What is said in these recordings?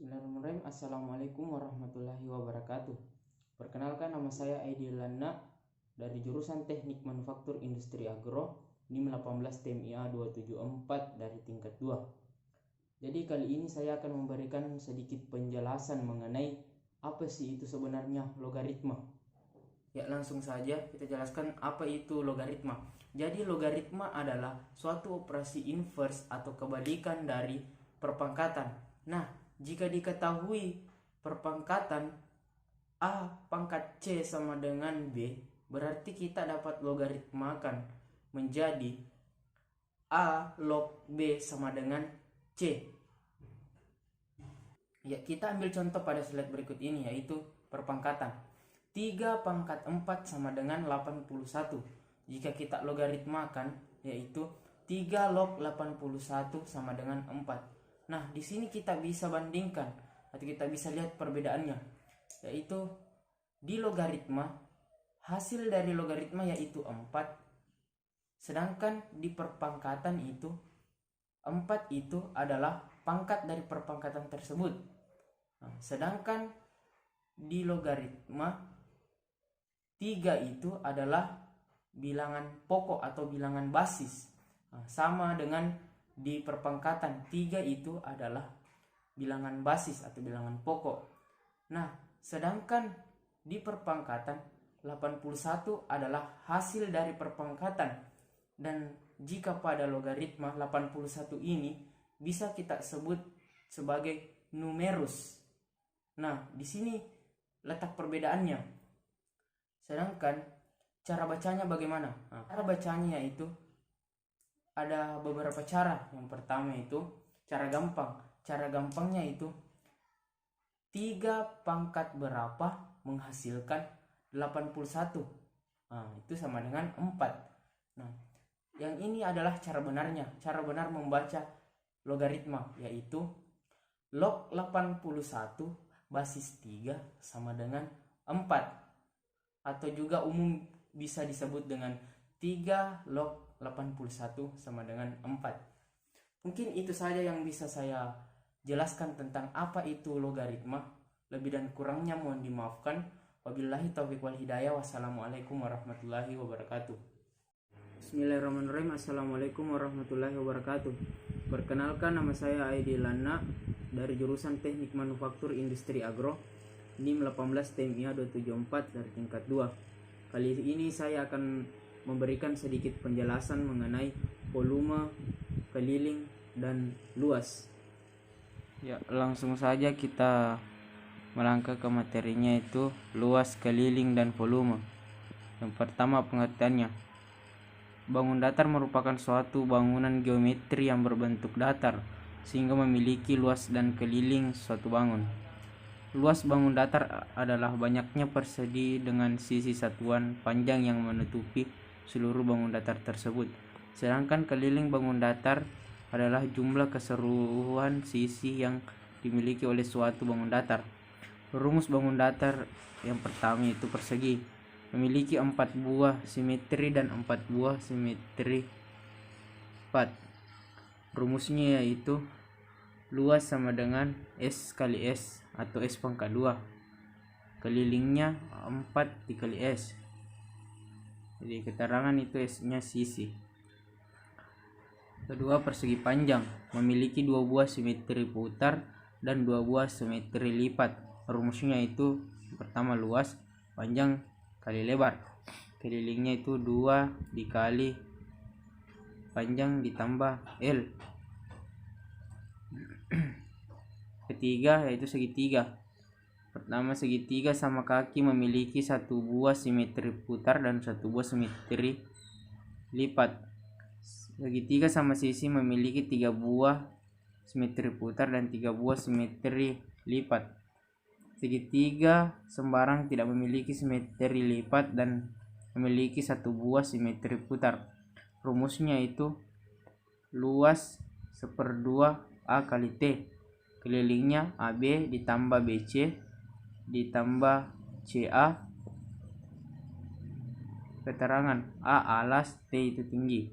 Bismillahirrahmanirrahim. Assalamualaikum warahmatullahi wabarakatuh. Perkenalkan, nama saya Aidi Lana dari jurusan Teknik Manufaktur Industri Agro NIM 18 TMIA 274 dari tingkat 2. Jadi kali ini saya akan memberikan sedikit penjelasan mengenai apa sih itu sebenarnya logaritma. Ya, langsung saja kita jelaskan apa itu logaritma. Jadi logaritma adalah suatu operasi inverse atau kebalikan dari perpangkatan. Nah, jika diketahui perpangkatan A pangkat C sama dengan B, berarti kita dapat logaritmakan menjadi A log B sama dengan C. Ya, kita ambil contoh pada slide berikut ini, yaitu perpangkatan. 3 pangkat 4 sama dengan 81. Jika kita logaritmakan, yaitu 3 log 81 sama dengan 4. Nah, di sini kita bisa bandingkan atau kita bisa lihat perbedaannya, yaitu di logaritma hasil dari logaritma yaitu 4, sedangkan di perpangkatan itu 4 itu adalah pangkat dari perpangkatan tersebut. Nah, sedangkan di logaritma 3 itu adalah bilangan pokok atau bilangan basis. Nah, sama dengan di perpangkatan 3 itu adalah bilangan basis atau bilangan pokok. Nah, sedangkan di perpangkatan 81 adalah hasil dari perpangkatan, dan jika pada logaritma 81 ini bisa kita sebut sebagai numerus. Nah, di sini letak perbedaannya. Sedangkan cara bacanya bagaimana? Nah, cara bacanya yaitu ada beberapa cara. Yang pertama itu cara gampang. Cara gampangnya itu 3 pangkat berapa menghasilkan 81. Nah, itu sama dengan 4. Nah, yang ini adalah cara benarnya. Cara benar membaca logaritma, yaitu log 81 basis 3 sama dengan 4. Atau juga umum bisa disebut dengan 3 log 81 sama dengan 4. Mungkin itu saja yang bisa saya jelaskan tentang apa itu logaritma. Lebih dan kurangnya mohon dimaafkan. Wabillahi taufiq wal hidayah. Wassalamualaikum warahmatullahi wabarakatuh. Bismillahirrahmanirrahim. Assalamualaikum warahmatullahi wabarakatuh. Perkenalkan, nama saya Aidi Lana dari jurusan Teknik Manufaktur Industri Agro NIM 18 TMIA 274 dari tingkat 2. Kali ini saya akan memberikan sedikit penjelasan mengenai volume, keliling, dan luas. Ya, langsung saja kita melangkah ke materinya, itu luas, keliling, dan volume. Yang pertama, pengertiannya. Bangun datar merupakan suatu bangunan geometri yang berbentuk datar sehingga memiliki luas dan keliling suatu bangun. Luas bangun datar adalah banyaknya persegi dengan sisi satuan panjang yang menutupi seluruh bangun datar tersebut. Sedangkan keliling bangun datar adalah jumlah keseluruhan sisi yang dimiliki oleh suatu bangun datar. Rumus bangun datar yang pertama itu persegi, memiliki 4 buah simetri dan 4 buah simetri 4. Rumusnya yaitu luas sama dengan S kali S atau S pangkat 2. Kelilingnya 4 dikali S. Jadi keterangan itu S-nya sisi. Kedua, persegi panjang, memiliki 2 buah simetri putar dan 2 buah simetri lipat. Rumusnya itu pertama luas, panjang kali lebar. Kelilingnya itu 2 dikali panjang ditambah L. Ketiga yaitu segitiga. Pertama, segitiga sama kaki memiliki 1 buah simetri putar dan 1 buah simetri lipat. Segitiga sama sisi memiliki 3 buah simetri putar dan 3 buah simetri lipat. Segitiga sembarang tidak memiliki simetri lipat dan memiliki 1 buah simetri putar. Rumusnya itu luas 1/2 A kali T. Kelilingnya AB ditambah BC ditambah CA. Keterangan A alas, T itu tinggi.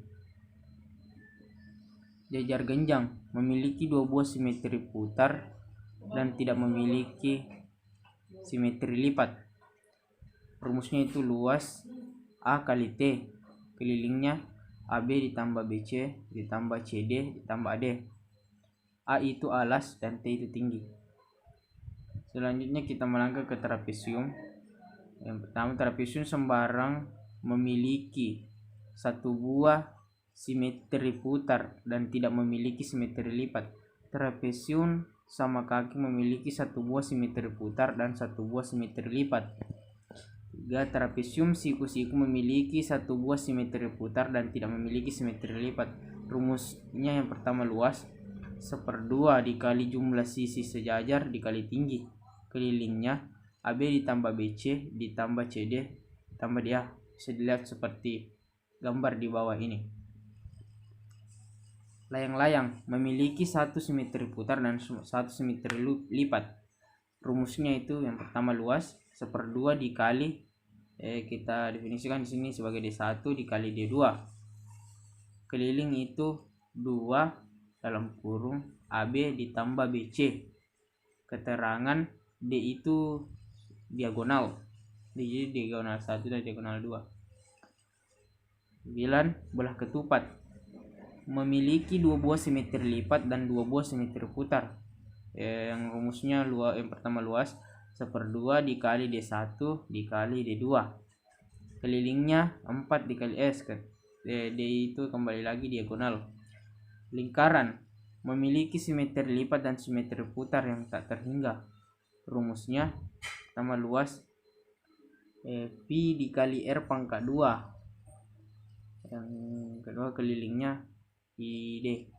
Jajar genjang memiliki 2 buah simetri putar dan tidak memiliki simetri lipat. Rumusnya itu luas A kali T, kelilingnya AB ditambah BC ditambah CD ditambah AD. A itu alas dan T itu tinggi. Selanjutnya kita melangkah ke trapesium. Yang pertama, trapesium sembarang memiliki satu buah simetri putar dan tidak memiliki simetri lipat. Trapesium sama kaki memiliki satu buah simetri putar dan satu buah simetri lipat. 3. Trapesium siku-siku memiliki satu buah simetri putar dan tidak memiliki simetri lipat. Rumusnya yang pertama luas 1/2 dikali jumlah sisi sejajar dikali tinggi. Kelilingnya AB ditambah BC ditambah CD ditambah DA. Bisa dilihat seperti gambar di bawah ini. Layang-layang memiliki satu simetri putar dan satu simetri lipat. Rumusnya itu yang pertama luas 1/2 dikali kita definisikan di sini sebagai D1 dikali D2. Keliling itu 2 dalam kurung AB ditambah BC. Keterangan D itu diagonal. Jadi diagonal 1 dan diagonal 2. 9. Belah ketupat memiliki 2 buah simetri lipat dan 2 buah simetri putar. Yang rumusnya yang pertama luas 1/2 dikali D1 dikali D2. Kelilingnya 4 dikali S. D itu kembali lagi diagonal. Lingkaran memiliki simetri lipat dan simetri putar yang tak terhingga. Rumusnya pertama luas Pi dikali R pangkat 2. Yang kedua kelilingnya ID.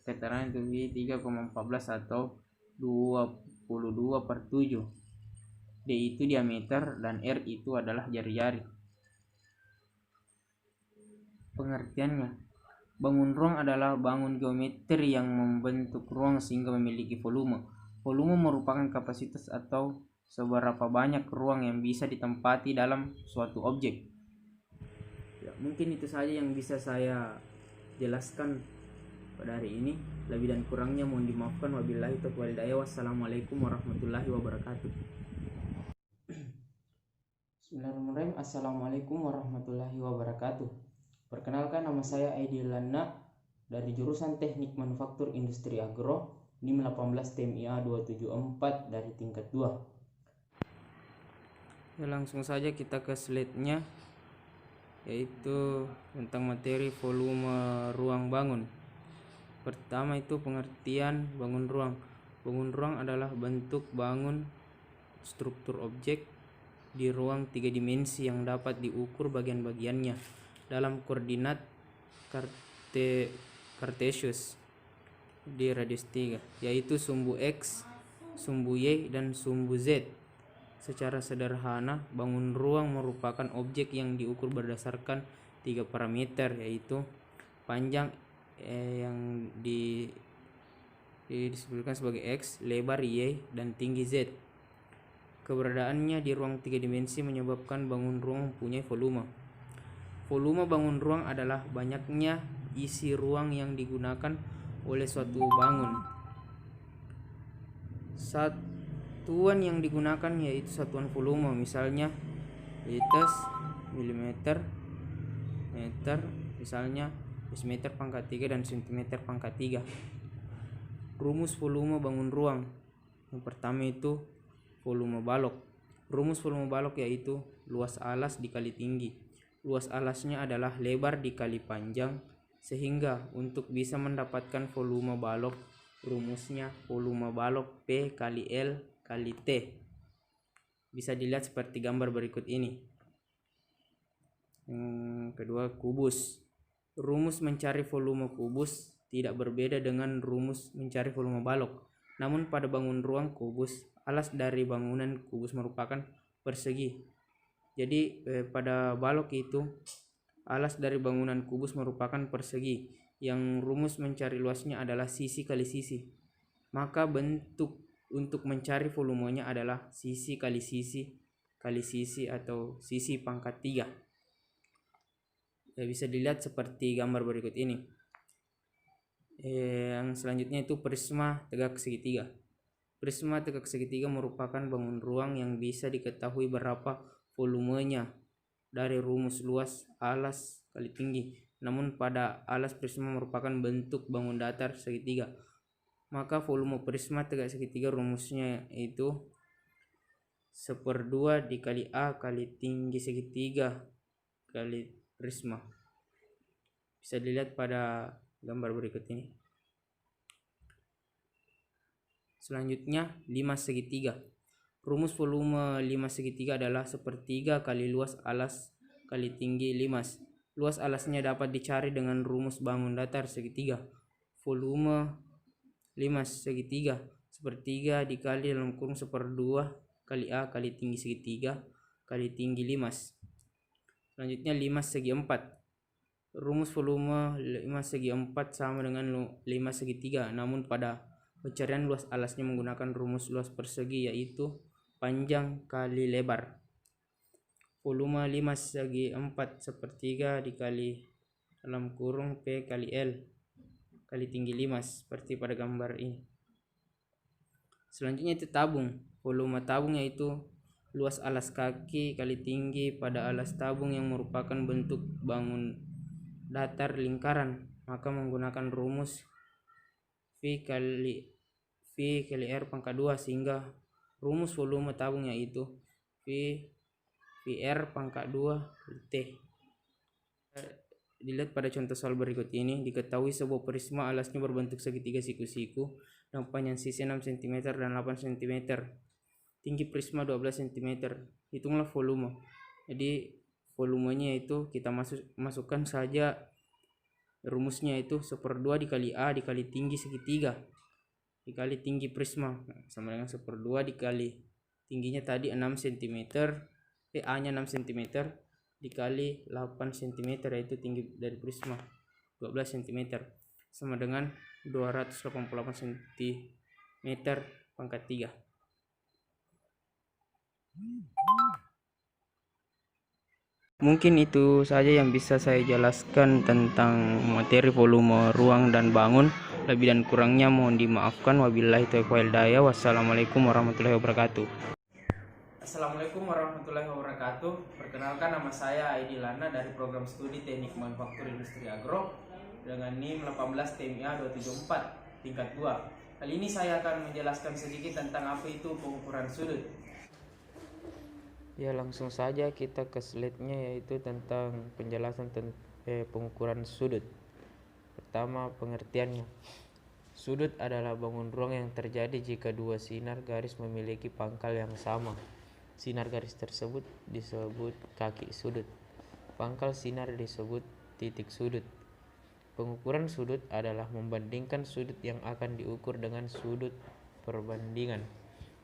Keterangan itu 3,14 atau 22/7. D itu diameter dan R itu adalah jari-jari. Pengertiannya, bangun ruang adalah bangun geometri yang membentuk ruang sehingga memiliki volume. Volume merupakan kapasitas atau seberapa banyak ruang yang bisa ditempati dalam suatu objek. Ya, mungkin itu saja yang bisa saya jelaskan pada hari ini. Lebih dan kurangnya mohon dimaafkan. Wabillahi taufiq wal hidayah. Wassalamualaikum warahmatullahi wabarakatuh. Bismillahirrahmanirrahim. Assalamualaikum warahmatullahi wabarakatuh. Perkenalkan, nama saya Aidil Lana dari jurusan Teknik Manufaktur Industri Agro NIM 18 TMIA 274 dari tingkat 2. Ya, langsung saja kita ke slide-nya, yaitu tentang materi volume ruang bangun. Pertama itu pengertian bangun ruang. Bangun ruang adalah bentuk bangun struktur objek di ruang 3 dimensi yang dapat diukur bagian-bagiannya dalam koordinat Cartesius di radius 3, yaitu sumbu X, sumbu Y, dan sumbu Z. Secara sederhana, bangun ruang merupakan objek yang diukur berdasarkan 3 parameter, yaitu panjang yang disebutkan sebagai X, lebar Y, dan tinggi Z. Keberadaannya di ruang 3 dimensi menyebabkan bangun ruang mempunyai volume. Volume bangun ruang adalah banyaknya isi ruang yang digunakan oleh suatu bangun. Satuan yang digunakan yaitu satuan volume, misalnya liters, milimeter, meter, misalnya decimeter pangkat 3 dan sentimeter pangkat 3. Rumus volume bangun ruang. Yang pertama itu volume balok. Rumus volume balok yaitu luas alas dikali tinggi. Luas alasnya adalah lebar dikali panjang, sehingga untuk bisa mendapatkan volume balok, rumusnya volume balok P kali L kali T. Bisa dilihat seperti gambar berikut ini. Yang kedua, kubus. Rumus mencari volume kubus tidak berbeda dengan rumus mencari volume balok. Namun pada bangun ruang kubus, alas dari bangunan kubus merupakan persegi. Jadi pada balok itu alas dari bangunan kubus merupakan persegi, yang rumus mencari luasnya adalah sisi kali sisi. Maka bentuk untuk mencari volumenya adalah sisi kali sisi atau sisi pangkat 3. Bisa dilihat seperti gambar berikut ini. Yang selanjutnya itu prisma tegak segitiga. Prisma tegak segitiga merupakan bangun ruang yang bisa diketahui berapa volumenya dari rumus luas alas kali tinggi. Namun pada alas prisma merupakan bentuk bangun datar segitiga, maka volume prisma tegak segitiga rumusnya itu 1/2 dikali A kali tinggi segitiga kali prisma. Bisa dilihat pada gambar berikut ini. Selanjutnya 5 segitiga. Rumus volume 5 segitiga adalah 1/3 kali luas alas kali tinggi limas. Luas alasnya dapat dicari dengan rumus bangun datar segitiga. Volume 5 segitiga 1/3 dikali dalam kurung 1/2 kali A kali tinggi segitiga kali tinggi limas. Selanjutnya 5 segi 4. Rumus volume 5 segi 4 sama dengan 5 segitiga, namun pada pencarian luas alasnya menggunakan rumus luas persegi, yaitu panjang kali lebar. Volume 5 segi 4 1/3 dikali dalam kurung P kali L kali tinggi limas, seperti pada gambar ini. Selanjutnya itu tabung. Volume tabung yaitu luas alas kaki kali tinggi pada alas tabung yang merupakan bentuk bangun datar lingkaran, maka menggunakan rumus V kali R pangkat 2, sehingga rumus volume tabung yaitu VR pangkat 2 T. Dilihat pada contoh soal berikut ini. Diketahui sebuah prisma alasnya berbentuk segitiga siku-siku dan panjang sisi 6 cm dan 8 cm. Tinggi prisma 12 cm. Hitunglah volume. Jadi volumenya itu kita masukkan saja rumusnya, itu 1/2 dikali A dikali tinggi segitiga dikali tinggi prisma, sama dengan 1/2 dikali tingginya tadi 6 cm, A nya 6 cm dikali 8 cm, yaitu tinggi dari prisma 12 cm, sama dengan 288 cm pangkat 3. Mungkin itu saja yang bisa saya jelaskan tentang materi volume ruang dan bangun. Lebih dan kurangnya mohon dimaafkan. Wabillahi taufiq wal hidayah. Wassalamualaikum warahmatullahi wabarakatuh. Assalamualaikum warahmatullahi wabarakatuh. Perkenalkan, nama saya Aidi Lana dari program studi Teknik Manufaktur Industri Agro dengan NIM 18 TMIA 274 tingkat 2. Kali ini saya akan menjelaskan sedikit tentang apa itu pengukuran sudut. Ya, langsung saja kita ke slide-nya, yaitu tentang penjelasan pengukuran sudut. Pertama, pengertiannya. Sudut adalah bangun ruang yang terjadi jika dua sinar garis memiliki pangkal yang sama. Sinar garis tersebut disebut kaki sudut. Pangkal sinar disebut titik sudut. Pengukuran sudut adalah membandingkan sudut yang akan diukur dengan sudut perbandingan.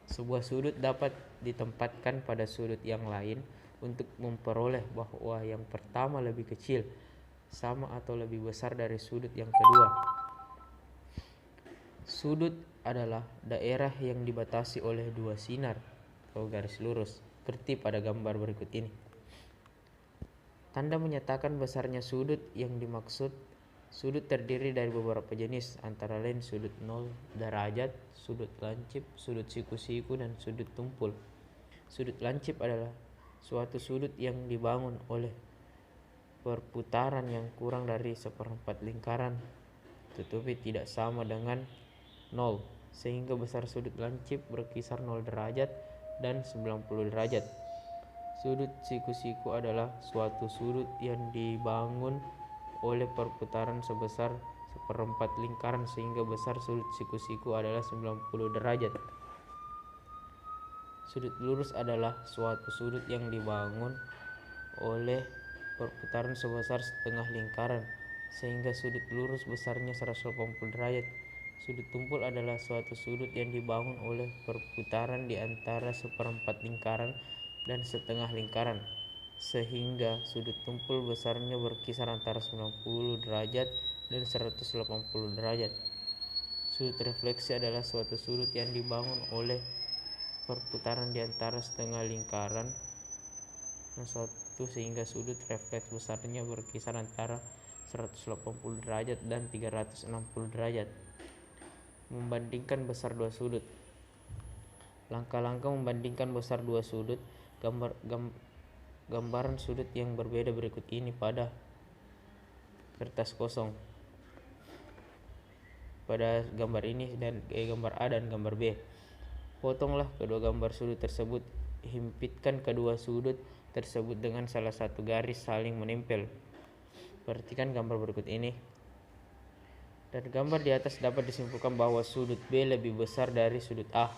Sebuah sudut dapat ditempatkan pada sudut yang lain untuk memperoleh bahwa yang pertama lebih kecil, sama atau lebih besar dari sudut yang kedua. Sudut adalah daerah yang dibatasi oleh dua sinar atau garis lurus, seperti pada gambar berikut ini. Tanda menyatakan besarnya sudut yang dimaksud. Sudut terdiri dari beberapa jenis, antara lain sudut 0 derajat, sudut lancip, sudut siku-siku, dan sudut tumpul. Sudut lancip adalah suatu sudut yang dibangun oleh perputaran yang kurang dari 1/4 lingkaran, tetapi tidak sama dengan 0, sehingga besar sudut lancip berkisar 0 derajat dan 90 derajat. Sudut siku-siku adalah suatu sudut yang dibangun oleh perputaran sebesar 1/4 lingkaran, sehingga besar sudut siku-siku adalah 90 derajat. Sudut lurus adalah suatu sudut yang dibangun oleh perputaran sebesar setengah lingkaran, sehingga sudut lurus besarnya 180 derajat. Sudut tumpul adalah suatu sudut yang dibangun oleh perputaran di antara 1/4 lingkaran dan setengah lingkaran, sehingga sudut tumpul besarnya berkisar antara 90 derajat dan 180 derajat. Sudut refleksi adalah suatu sudut yang dibangun oleh perputaran di antara setengah lingkaran dan satu, sehingga sudut refleks besarnya berkisar antara 180 derajat dan 360 derajat. Membandingkan besar dua sudut. Langkah-langkah membandingkan besar dua sudut. Gambaran sudut yang berbeda berikut ini pada kertas kosong. Pada gambar ini dan gambar A dan gambar B. Potonglah kedua gambar sudut tersebut. Himpitkan kedua sudut tersebut dengan salah satu garis saling menempel. Perhatikan gambar berikut ini. Dari gambar di atas dapat disimpulkan bahwa sudut B lebih besar dari sudut A.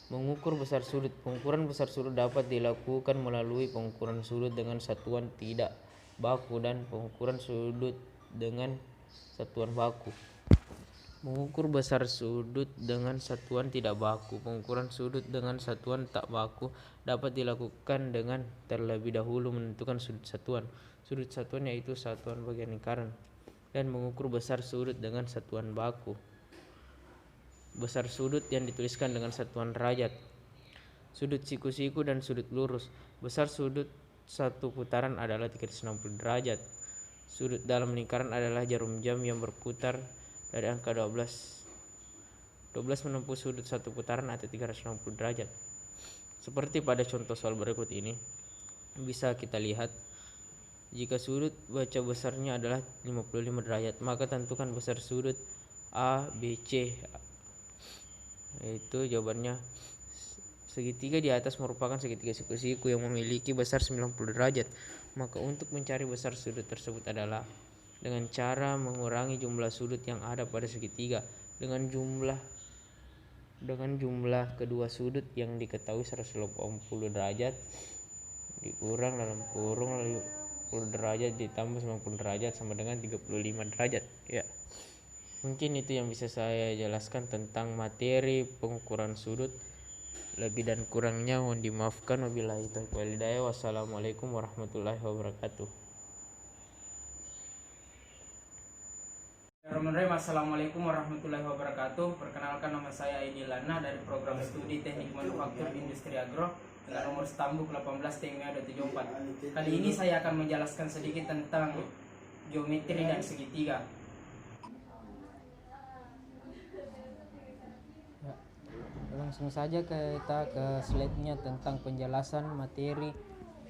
Mengukur besar sudut. Pengukuran besar sudut dapat dilakukan melalui pengukuran sudut dengan satuan tidak baku dan pengukuran sudut dengan satuan baku. Mengukur besar sudut dengan satuan tidak baku. Pengukuran sudut dengan satuan tak baku dapat dilakukan dengan terlebih dahulu menentukan sudut satuan. Sudut satuan yaitu satuan bagian lingkaran. Dan mengukur besar sudut dengan satuan baku. Besar sudut yang dituliskan dengan satuan derajat. Sudut siku-siku dan sudut lurus. Besar sudut satu putaran adalah 360 derajat. Sudut dalam lingkaran adalah jarum jam yang berputar dari angka 12 menempuh sudut satu putaran atau 360 derajat. Seperti pada contoh soal berikut ini, bisa kita lihat jika sudut baca besarnya adalah 55 derajat, maka tentukan besar sudut A, B, C. Itu jawabannya. Segitiga di atas merupakan segitiga siku-siku yang memiliki besar 90 derajat. Maka untuk mencari besar sudut tersebut adalah dengan cara mengurangi jumlah sudut yang ada pada segitiga dengan jumlah kedua sudut yang diketahui 180 derajat dikurang dalam kurung 50 derajat ditambah 90 derajat sama dengan 35 derajat. Ya. Mungkin itu yang bisa saya jelaskan tentang materi pengukuran sudut. Lebih dan kurangnya mohon dimaafkan. Wabillahi taufiq wal hidayah. Wassalamualaikum warahmatullahi wabarakatuh. Assalamualaikum warahmatullahi wabarakatuh. Perkenalkan, nama saya Aidil Lana dari program studi Teknik Manufaktur Industri Agro dengan nomor stambuk 18 TMA.74. Kali ini saya akan menjelaskan sedikit tentang geometri dan segitiga. Langsung saja kita ke slide-nya tentang penjelasan materi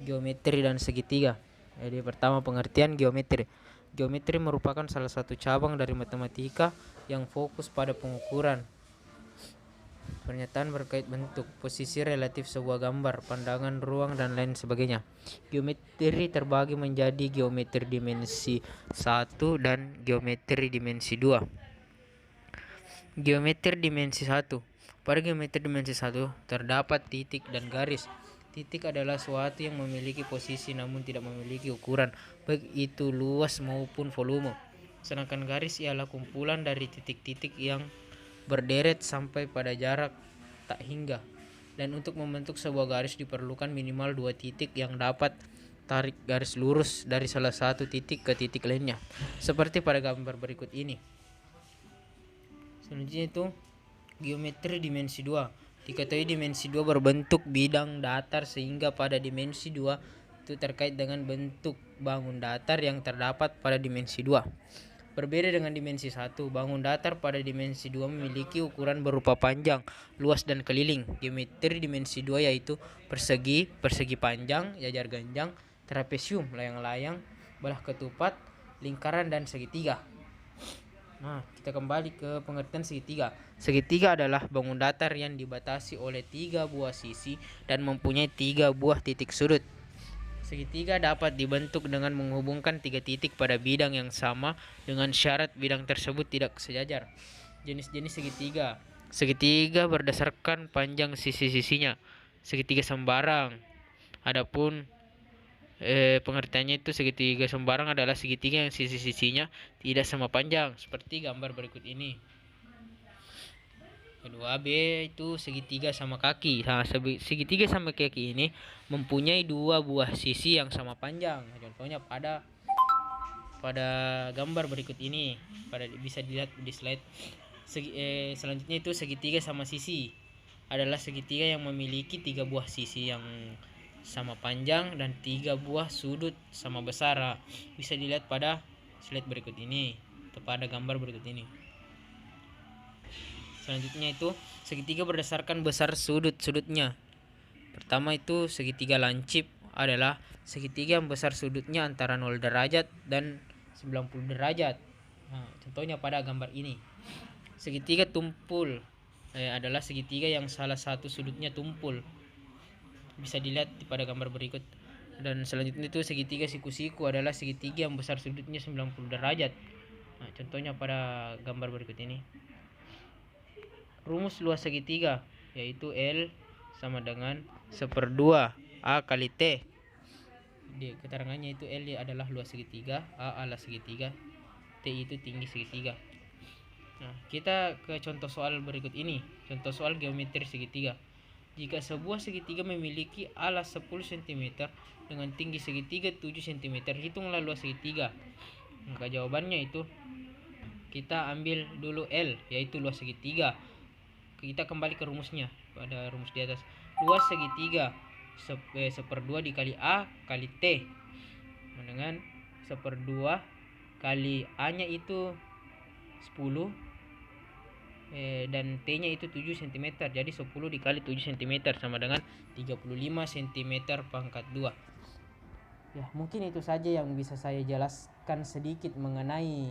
geometri dan segitiga. Jadi pertama, pengertian geometri. Geometri merupakan salah satu cabang dari matematika yang fokus pada pengukuran, pernyataan berkait bentuk, posisi relatif sebuah gambar, pandangan ruang, dan lain sebagainya. Geometri terbagi menjadi geometri dimensi 1 dan geometri dimensi 2. Geometri dimensi 1. Pada geometri dimensi 1 terdapat titik dan garis. Titik adalah suatu yang memiliki posisi namun tidak memiliki ukuran, baik itu luas maupun volume. Sedangkan garis ialah kumpulan dari titik-titik yang berderet sampai pada jarak tak hingga. Dan untuk membentuk sebuah garis diperlukan minimal 2 titik yang dapat tarik garis lurus dari salah satu titik ke titik lainnya, seperti pada gambar berikut ini. Selanjutnya itu geometri dimensi 2. Diketahui dimensi 2 berbentuk bidang datar sehingga pada dimensi 2 itu terkait dengan bentuk bangun datar yang terdapat pada dimensi 2. Berbeda dengan dimensi 1, bangun datar pada dimensi 2 memiliki ukuran berupa panjang, luas, dan keliling. Geometri dimensi 2 yaitu persegi, persegi panjang, jajar ganjang, trapesium, layang-layang, belah ketupat, lingkaran, dan segitiga. Nah, kita kembali ke pengertian segitiga. Segitiga adalah bangun datar yang dibatasi oleh 3 buah sisi dan mempunyai 3 buah titik sudut. Segitiga dapat dibentuk dengan menghubungkan 3 titik pada bidang yang sama dengan syarat bidang tersebut tidak sejajar. Jenis-jenis segitiga. Segitiga berdasarkan panjang sisi-sisinya. Segitiga sembarang. Adapun pengertiannya itu segitiga sembarang adalah segitiga yang sisi-sisinya tidak sama panjang, seperti gambar berikut ini. Kedua, B itu segitiga sama kaki. Nah, segitiga sama kaki ini mempunyai 2 buah sisi yang sama panjang. Contohnya pada gambar berikut ini, bisa dilihat di slide. Selanjutnya itu segitiga sama sisi adalah segitiga yang memiliki 3 buah sisi yang sama panjang dan 3 buah sudut sama besar. Bisa dilihat pada slide berikut ini atau pada gambar berikut ini. Selanjutnya itu segitiga berdasarkan besar sudut-sudutnya. Pertama itu segitiga lancip adalah segitiga yang besar sudutnya antara 0 derajat dan 90 derajat. Nah, contohnya pada gambar ini. Segitiga tumpul adalah segitiga yang salah satu sudutnya tumpul. Bisa dilihat pada gambar berikut. Dan selanjutnya itu segitiga siku-siku adalah segitiga yang besar sudutnya 90 derajat. Nah, contohnya pada gambar berikut ini. Rumus luas segitiga yaitu L sama dengan 1/2 A kali T. Di keterangannya itu L adalah luas segitiga, A adalah segitiga, T itu tinggi segitiga. Nah, kita ke contoh soal berikut ini. Contoh soal geometri segitiga. Jika sebuah segitiga memiliki alas 10 cm dengan tinggi segitiga 7 cm, hitunglah luas segitiga. Maka jawabannya itu kita ambil dulu L, yaitu luas segitiga. Kita kembali ke rumusnya pada rumus di atas. Luas segitiga 1/2 dikali A kali T dengan 1/2 kali A nya itu 10 dan T nya itu 7 cm. Jadi 10 dikali 7 cm sama dengan 35 cm pangkat 2. Ya, mungkin itu saja yang bisa saya jelaskan sedikit mengenai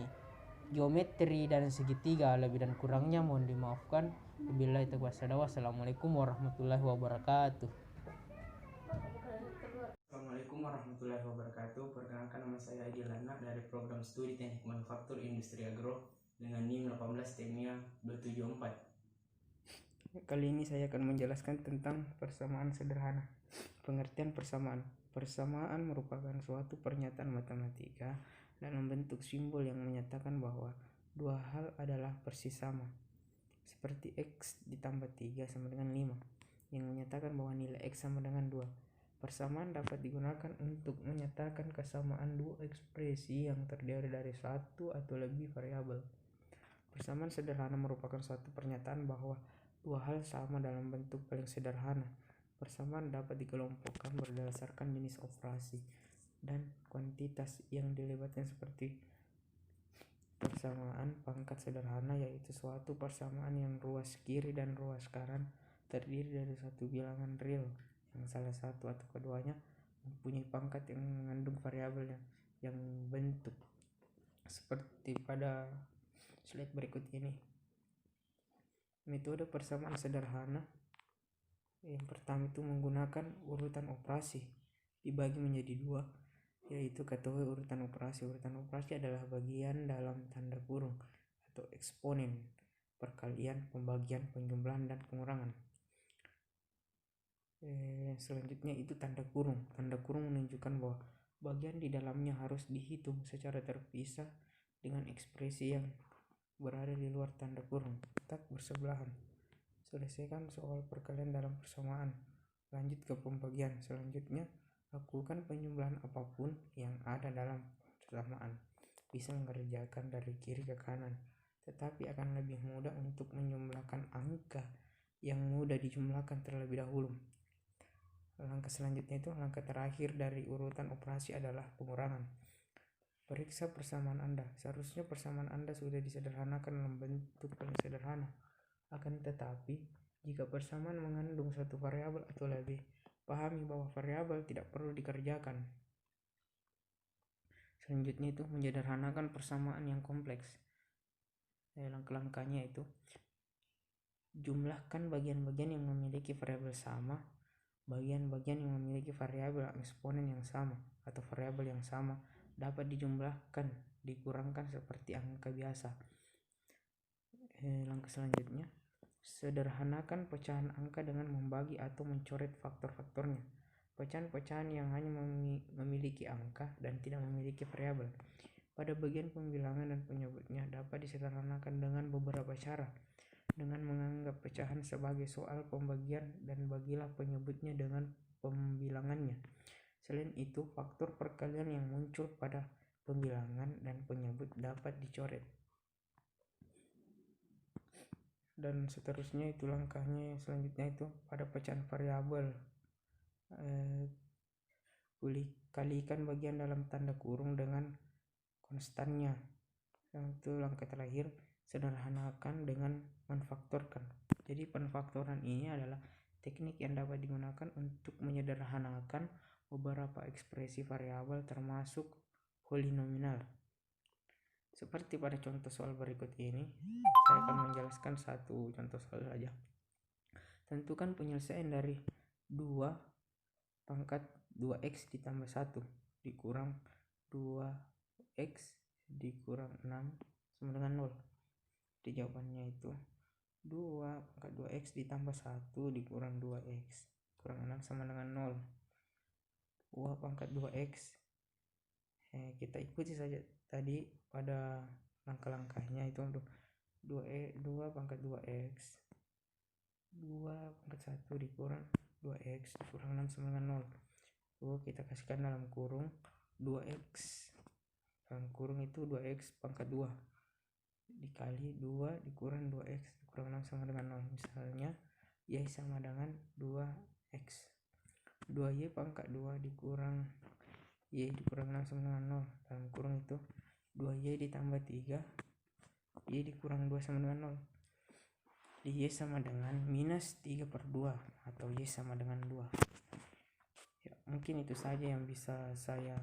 geometri dan segitiga. Lebih dan kurangnya mohon dimaafkan. Wabillahi taufiq wal hidayah. Wassalamualaikum warahmatullahi wabarakatuh. Assalamualaikum warahmatullahi wabarakatuh. Perkenalkan, nama saya Edi Lana dari program studi Teknik Manufaktur Industri Agro dengan NIM 18 Temia 274. Kali ini saya akan menjelaskan tentang persamaan sederhana. Pengertian persamaan. Persamaan merupakan suatu pernyataan matematika dalam bentuk simbol yang menyatakan bahwa dua hal adalah persis sama. Seperti X ditambah 3 sama dengan 5, yang menyatakan bahwa nilai X sama dengan 2. Persamaan dapat digunakan untuk menyatakan kesamaan dua ekspresi yang terdiri dari satu atau lebih variabel. Persamaan sederhana merupakan suatu pernyataan bahwa dua hal sama dalam bentuk paling sederhana. Persamaan dapat dikelompokkan berdasarkan jenis operasi dan kuantitas yang dilibatkan, seperti persamaan pangkat sederhana, yaitu suatu persamaan yang ruas kiri dan ruas kanan terdiri dari satu bilangan real yang salah satu atau keduanya mempunyai pangkat yang mengandung variabel yang bentuk seperti pada slide berikut ini. Metode persamaan sederhana yang pertama itu menggunakan urutan operasi dibagi menjadi dua, yaitu ketahui urutan operasi. Urutan operasi adalah bagian dalam tanda kurung atau eksponen, perkalian, pembagian, penjumlahan, dan pengurangan. Selanjutnya itu tanda kurung. Tanda kurung menunjukkan bahwa bagian di dalamnya harus dihitung secara terpisah dengan ekspresi yang berada di luar tanda kurung, tak bersebelahan. Selesaikan soal perkalian dalam persamaan. Lanjut ke pembagian. Selanjutnya lakukan penjumlahan apapun yang ada dalam persamaan. Bisa mengerjakan dari kiri ke kanan, tetapi akan lebih mudah untuk menjumlahkan angka yang mudah dijumlahkan terlebih dahulu. Langkah selanjutnya itu langkah terakhir dari urutan operasi adalah pengurangan. Periksa persamaan Anda. Seharusnya persamaan Anda sudah disederhanakan dalam bentuk paling sederhana. Akan tetapi, jika persamaan mengandung satu variabel atau lebih, pahami bahwa variabel tidak perlu dikerjakan. Selanjutnya itu menyederhanakan persamaan yang kompleks. Langkah-langkahnya itu jumlahkan bagian-bagian yang memiliki variabel sama, bagian-bagian yang memiliki variabel eksponen yang sama atau variabel yang sama dapat dijumlahkan, dikurangkan seperti angka biasa. Langkah selanjutnya, sederhanakan pecahan angka dengan membagi atau mencoret faktor-faktornya. Pecahan-pecahan yang hanya memiliki angka dan tidak memiliki variabel pada bagian pembilangan dan penyebutnya dapat disederhanakan dengan beberapa cara. Dengan menganggap pecahan sebagai soal pembagian dan bagilah penyebutnya dengan pembilangannya. Selain itu, faktor perkalian yang muncul pada pembilangan dan penyebut dapat dicoret. Dan seterusnya itu langkahnya selanjutnya itu pada pecahan variabel. kalikan bagian dalam tanda kurung dengan konstannya. Yang itu langkah terakhir, sederhanakan dengan menfaktorkan. Jadi penfaktoran ini adalah teknik yang dapat digunakan untuk menyederhanakan beberapa ekspresi variabel termasuk polinominal. Seperti pada contoh soal berikut ini, saya akan menjelaskan satu contoh soal saja. Tentukan penyelesaian dari 2 pangkat 2x ditambah 1 dikurang 2x dikurang 6 sama dengan 0. Jadi jawabannya itu 2 pangkat 2x ditambah 1 dikurang 2x kurang 6 sama dengan 0. 2 pangkat 2x kita ikuti saja tadi pada langkah-langkahnya itu untuk 2 pangkat 2x 2 pangkat 1 dikurang 2x dikurang 6 sama dengan 0. Kita kasihkan dalam kurung 2x, dalam kurung itu 2x pangkat 2 dikali 2 dikurang 2x dikurang 6 sama dengan 0. Misalnya y sama dengan 2x, 2y pangkat 2 dikurang y dikurang 6 sama dengan 0. Dalam kurung itu 2y ditambah 3 y dikurang 2 sama dengan 0. Y sama dengan minus 3 per 2 atau y sama dengan 2. Ya, mungkin itu saja yang bisa saya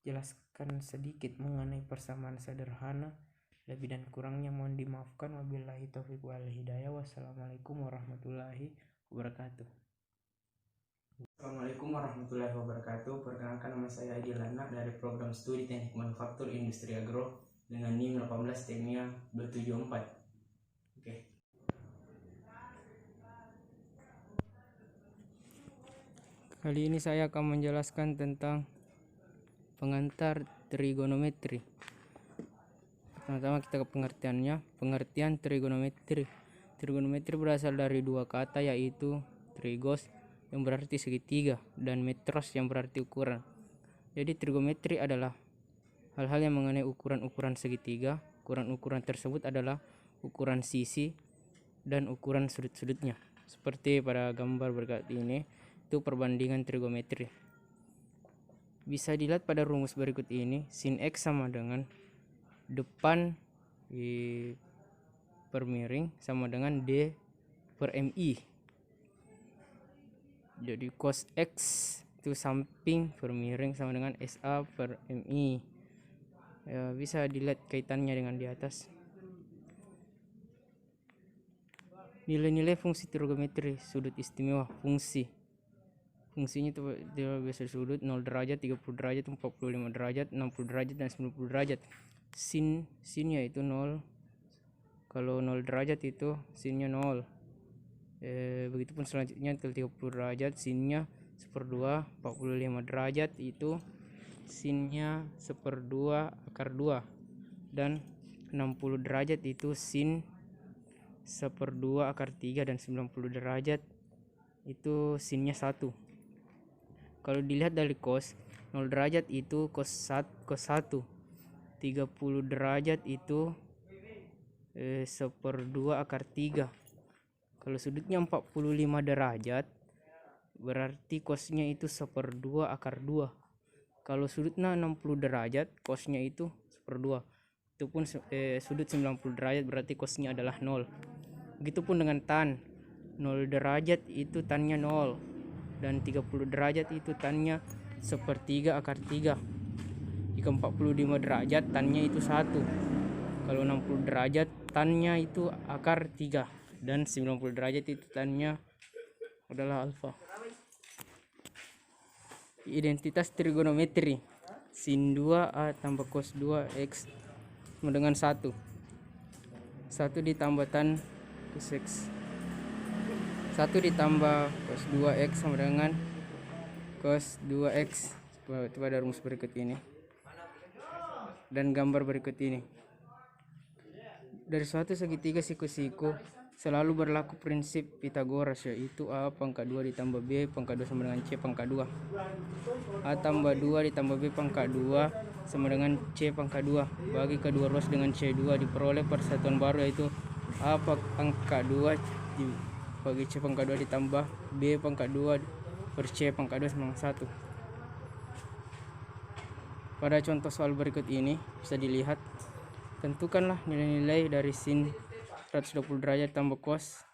jelaskan sedikit mengenai persamaan sederhana. Lebih dan kurangnya mohon dimaafkan. Wabillahi taufiq wal hidayah. Wassalamualaikum warahmatullahi wabarakatuh. Assalamualaikum warahmatullahi wabarakatuh. Perkenalkan, nama saya Adi Lana dari program studi teknik manufaktur industri agro dengan NIM 18 TEMIA 274. Oke. Kali ini saya akan menjelaskan tentang pengantar trigonometri. Pertama-tama kita ke pengertiannya. Pengertian trigonometri. Trigonometri berasal dari dua kata, yaitu trigos yang berarti segitiga dan metros yang berarti ukuran. Jadi trigonometri adalah hal-hal yang mengenai ukuran-ukuran segitiga. Ukuran-ukuran tersebut adalah ukuran sisi dan ukuran sudut-sudutnya. Seperti pada gambar berikut ini, itu perbandingan trigonometri. Bisa dilihat pada rumus berikut ini, sin x sama dengan depan per miring sama dengan d per mi. Jadi cos x itu samping per miring sama dengan sa per mi. Ya, bisa dilihat kaitannya dengan di atas. Nilai-nilai fungsi trigonometri, sudut istimewa fungsi. Fungsinya itu biasa sudut 0 derajat, 30 derajat, 45 derajat, 60 derajat, dan 90 derajat. Sinnya itu 0. Kalau 0 derajat itu sinnya 0. Begitupun selanjutnya 30 derajat sinnya 1/2, 45 derajat itu sinnya 1/2 akar 2, dan 60 derajat itu sin 1/2 akar 3, dan 90 derajat itu sinnya 1. Kalau dilihat dari cos, 0 derajat itu cos 1, 30 derajat itu 1/2 akar 3. Kalau sudutnya 45 derajat berarti cosnya itu 1/2 akar 2. Kalau sudutnya 60 derajat cosnya itu 1/2. Itu pun sudut 90 derajat berarti cosnya adalah 0. Begitupun dengan tan, 0 derajat itu tannya 0, dan 30 derajat itu tannya 1/3 akar 3. Jika 45 derajat tannya itu 1. Kalau 60 derajat tannya itu akar 3, dan 90 derajat itu tannya adalah alfa. Identitas trigonometri, sin 2a tambah cos 2x sama dengan 1. 1 ditambah tan cos x. 1 ditambah cos 2x sama dengan cos 2x. Pada rumus berikut ini dan gambar berikut ini. Dari suatu segitiga siku-siku selalu berlaku prinsip Pythagoras, yaitu a pangkat 2 ditambah b pangkat 2 sama dengan c pangkat 2. A tambah 2 ditambah b pangkat 2 sama dengan c pangkat 2. Bagi kedua ruas dengan c2 diperoleh persatuan baru, yaitu a pangkat 2 bagi c pangkat 2 ditambah b pangkat 2 per c pangkat 2 sama 1. Pada contoh soal berikut ini bisa dilihat, tentukanlah nilai-nilai dari sin 120 derajat tambah cos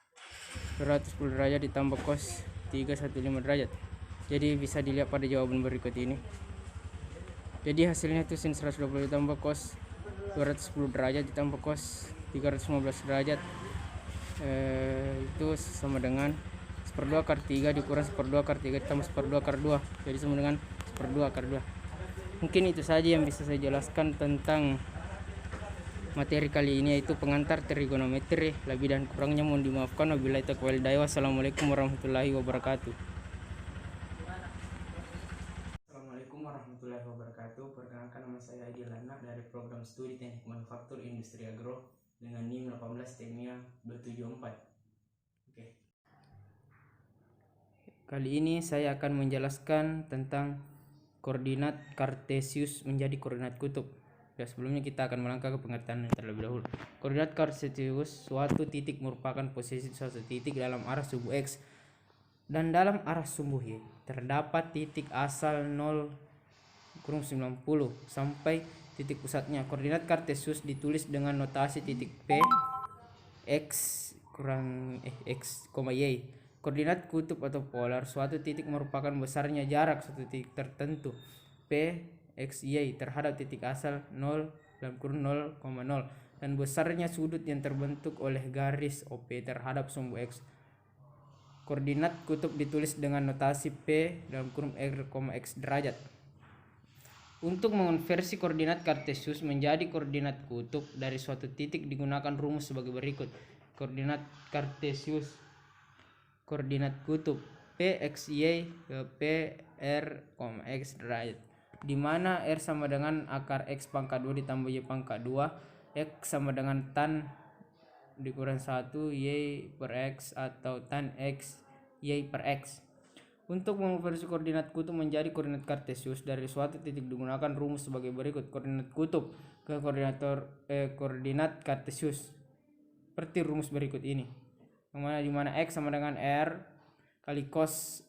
210 derajat ditambah cos 315 derajat. Jadi bisa dilihat pada jawaban berikut ini. Jadi hasilnya itu sin 120 ditambah cos 210 derajat ditambah cos 315 derajat itu sama dengan 1/2 akar 3 dikurang 1/2 akar 3 ditambah 1/2 akar 2. Jadi sama dengan 1/2 akar 2. Mungkin itu saja yang bisa saya jelaskan tentang materi kali ini, yaitu pengantar trigonometri. Lebih dan kurangnya mohon dimaafkan. Wabillahi taufiq wal hidayah. Wassalamualaikum warahmatullahi wabarakatuh. Assalamualaikum warahmatullahi wabarakatuh. Perkenalkan, nama saya Adi Lana dari program studi Teknik Manufaktur Industri Agro dengan NIM 18 TEMIA 274. Oke. Kali ini saya akan menjelaskan tentang koordinat Kartesius menjadi koordinat kutub. Sebelumnya kita akan melangkah ke pengertian terlebih dahulu. Koordinat Kartesius, suatu titik merupakan posisi suatu titik dalam arah sumbu X dan dalam arah sumbu Y. Terdapat titik asal 0,90 sampai titik pusatnya. Koordinat Kartesius ditulis dengan notasi titik P X, Y. Koordinat kutub atau polar, suatu titik merupakan besarnya jarak suatu titik tertentu P X Y terhadap titik asal 0,0 dan besarnya sudut yang terbentuk oleh garis OP terhadap sumbu X. Koordinat kutub ditulis dengan notasi P R, X derajat. Untuk mengonversi koordinat Kartesius menjadi koordinat kutub dari suatu titik digunakan rumus sebagai berikut. Koordinat Kartesius koordinat kutub P X Y P R, X derajat, di mana R sama dengan akar X pangkat 2 ditambah Y pangkat 2, X sama dengan tan dikurang 1 Y per X atau tan X Y per X. Untuk mengonversi koordinat kutub menjadi koordinat Kartesius dari suatu titik digunakan rumus sebagai berikut. Koordinat kutub ke koordinat Kartesius seperti rumus berikut ini. Dimana X sama dengan R kali cos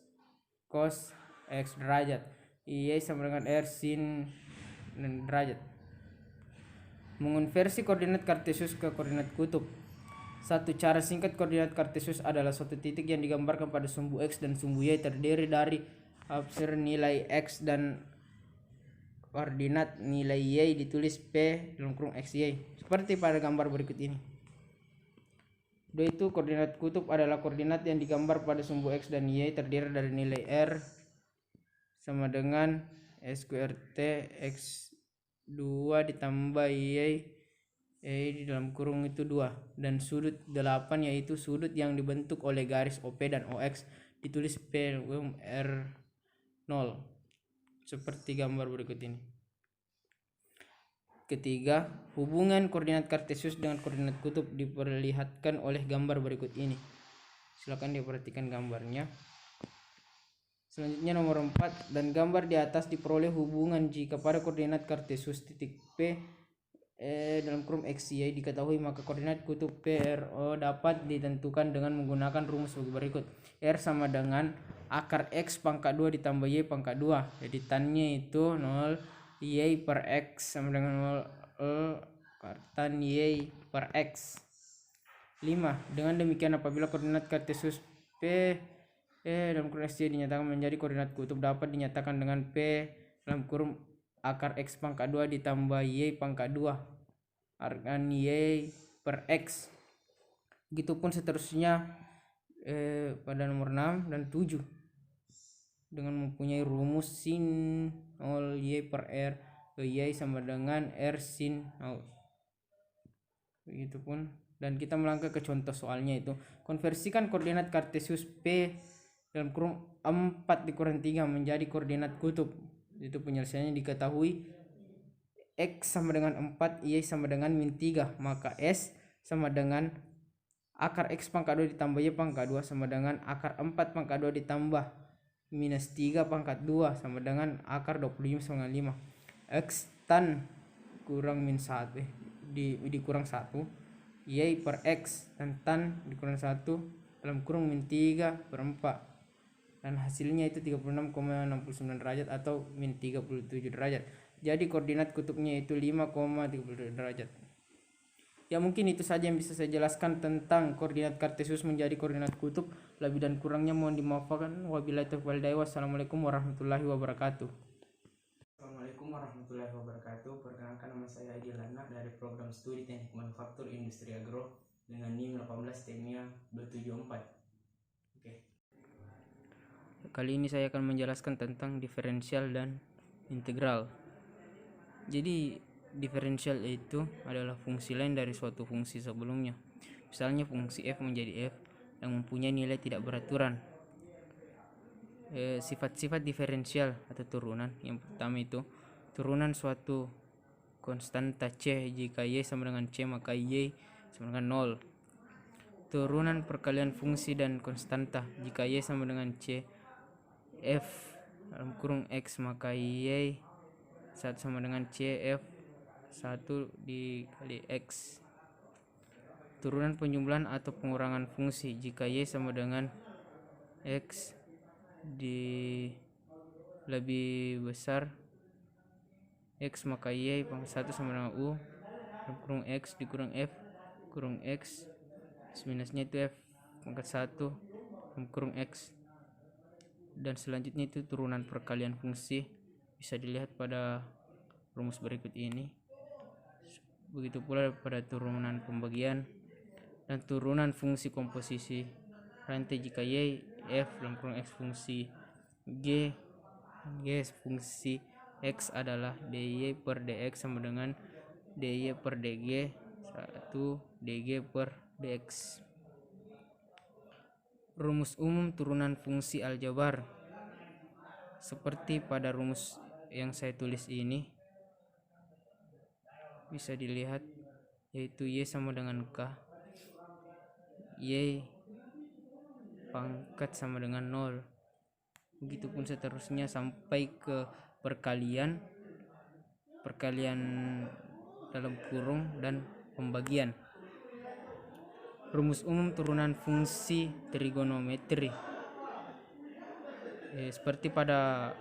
X derajat, Y sama dengan R sin derajat. Mengonversi koordinat Kartesius ke koordinat kutub. Satu cara singkat koordinat Kartesius adalah suatu titik yang digambarkan pada sumbu X dan sumbu Y terdiri dari absir nilai X dan koordinat nilai Y ditulis P X Y seperti pada gambar berikut ini. Itu koordinat kutub adalah koordinat yang digambar pada sumbu X dan Y terdiri dari nilai R sama dengan SQRT X2 ditambah Y di dalam kurung itu 2 dan sudut 8 yaitu sudut yang dibentuk oleh garis OP dan OX ditulis P R0 seperti gambar berikut ini. Ketiga, hubungan koordinat Kartesius dengan koordinat kutub diperlihatkan oleh gambar berikut ini. Silakan diperhatikan gambarnya. Selanjutnya nomor 4, dan gambar di atas diperoleh hubungan jika pada koordinat Kartesius titik P X Y diketahui, maka koordinat kutub PRO dapat ditentukan dengan menggunakan rumus sebagai berikut. R sama dengan akar X pangkat 2 ditambah Y pangkat 2. Jadi tannya itu 0 Y per X sama dengan 0 tan Y per X. 5. Dengan demikian apabila koordinat Kartesius P dalam kurung X Y dinyatakan menjadi koordinat kutub, dapat dinyatakan dengan P dalam kurung akar X pangkat 2 ditambah Y pangkat 2 arkan Y per X. Begitupun seterusnya pada nomor 6 dan 7 dengan mempunyai rumus sin 0 Y per R Y sama dengan R sin 0. Begitupun, dan kita melangkah ke contoh soalnya, itu konversikan koordinat Kartesius P dalam kurung 4 dikurang 3 menjadi koordinat kutub. Itu penyelesaiannya diketahui X sama dengan 4, Y sama dengan min 3, maka S sama dengan akar X pangkat 2 ditambah Y pangkat 2 sama dengan akar 4 pangkat 2 ditambah minus 3 pangkat 2 sama dengan akar 25 sama 5. X tan kurang min 1 dikurang 1 Y per X dan tan dikurang 1 dalam kurung min 3 per 4, dan hasilnya itu 36,69 derajat atau min 37 derajat. Jadi koordinat kutubnya itu 5,32 derajat. Ya mungkin itu saja yang bisa saya jelaskan tentang koordinat kartesius menjadi koordinat kutub. Lebih dan kurangnya mohon dimaafkan. Wabillahi taufiq wal hidayah. Wassalamualaikum warahmatullahi wabarakatuh. Assalamualaikum warahmatullahi wabarakatuh. Perkenalkan, nama saya Edi Lana dari program studi teknik manufaktur industri agro dengan NIM 18 Temia 274. Oke. Kali ini saya akan menjelaskan tentang diferensial dan integral. Jadi diferensial itu adalah fungsi lain dari suatu fungsi sebelumnya. Misalnya fungsi f menjadi f yang mempunyai nilai tidak beraturan. Sifat-sifat diferensial atau turunan, yang pertama itu turunan suatu konstanta c jika y sama dengan c maka y sama dengan 0. Turunan perkalian fungsi dan konstanta jika y sama dengan c f dalam kurung x maka y 1 sama dengan c f 1 dikali x. Turunan penjumlahan atau pengurangan fungsi jika y sama dengan x di lebih besar x maka y pangkat 1 sama dengan u dalam kurung x dikurang f kurung x minusnya itu f pangkat 1 dalam kurung x. Dan selanjutnya itu turunan perkalian fungsi bisa dilihat pada rumus berikut ini. Begitu pula pada turunan pembagian dan turunan fungsi komposisi rantai jika y f dalam kurung x fungsi g fungsi x adalah dy per dx sama dengan dy per dg 1 dg per dx. Rumus umum turunan fungsi aljabar seperti pada rumus yang saya tulis ini bisa dilihat, yaitu y sama dengan k, y pangkat sama dengan 0. Begitupun seterusnya sampai ke perkalian dalam kurung dan pembagian. Rumus umum turunan fungsi trigonometri seperti pada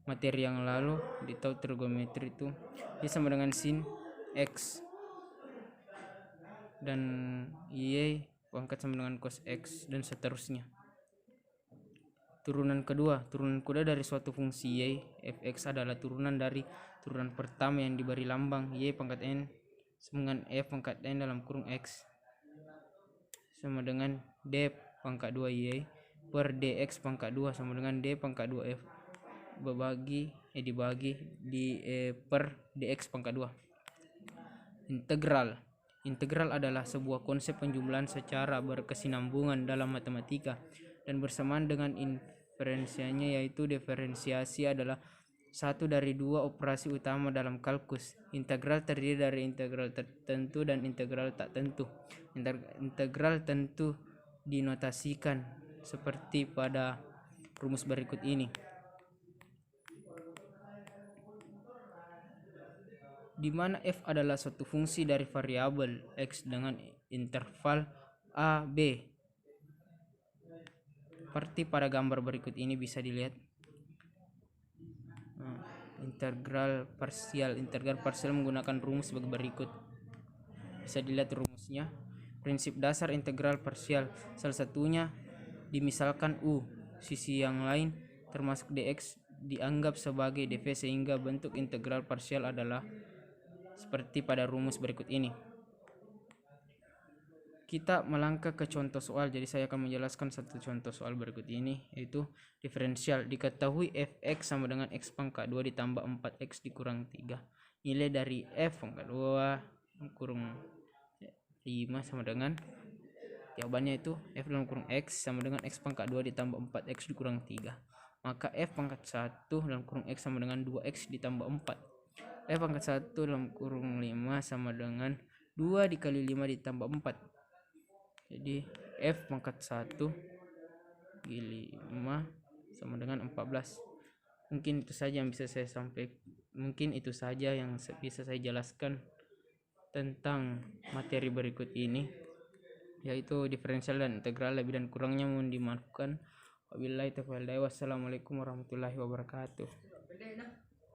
materi yang lalu ditahu trigonometri itu y sama dengan sin x dan y pangkat sama dengan cos x dan seterusnya. Turunan kedua dari suatu fungsi y fx adalah turunan dari turunan pertama yang diberi lambang y pangkat n sama dengan f pangkat n dalam kurung x sama dengan d pangkat 2 y per dx pangkat 2 sama dengan d pangkat 2 f dibagi di per dx pangkat 2. Integral adalah sebuah konsep penjumlahan secara berkesinambungan dalam matematika dan bersamaan dengan diferensiasinya, yaitu diferensiasi adalah satu dari dua operasi utama dalam kalkulus. Integral terdiri dari integral tertentu dan integral tak tentu. Integral tentu dinotasikan seperti pada rumus berikut ini, di mana f adalah suatu fungsi dari variabel x dengan interval a b. Seperti pada gambar berikut ini bisa dilihat. Integral parsial menggunakan rumus sebagai berikut. Bisa dilihat rumusnya. Prinsip dasar integral parsial, salah satunya dimisalkan u, sisi yang lain termasuk dx dianggap sebagai dv, sehingga bentuk integral parsial adalah seperti pada rumus berikut ini. Kita melangkah ke contoh soal, jadi saya akan menjelaskan satu contoh soal berikut ini, yaitu diferensial. Diketahui fx sama dengan x pangkat 2 ditambah 4x dikurang 3. Nilai dari f pangkat 2 kurung 5 sama dengan, jawabannya itu f dalam kurung x sama dengan x pangkat 2 ditambah 4x dikurang 3. Maka f pangkat 1 dalam kurung x sama dengan 2x ditambah 4. F pangkat 1 dalam kurung 5 sama dengan 2 dikali 5 ditambah 4. Jadi f pangkat 1 dikali 5 sama dengan 14. Mungkin itu saja yang bisa saya saya jelaskan tentang materi berikut ini, yaitu diferensial dan integral. Lebih dan kurangnya mohon dimaafkan. Wabillahi taufiq wal hidayah. Wassalamualaikum warahmatullahi wabarakatuh.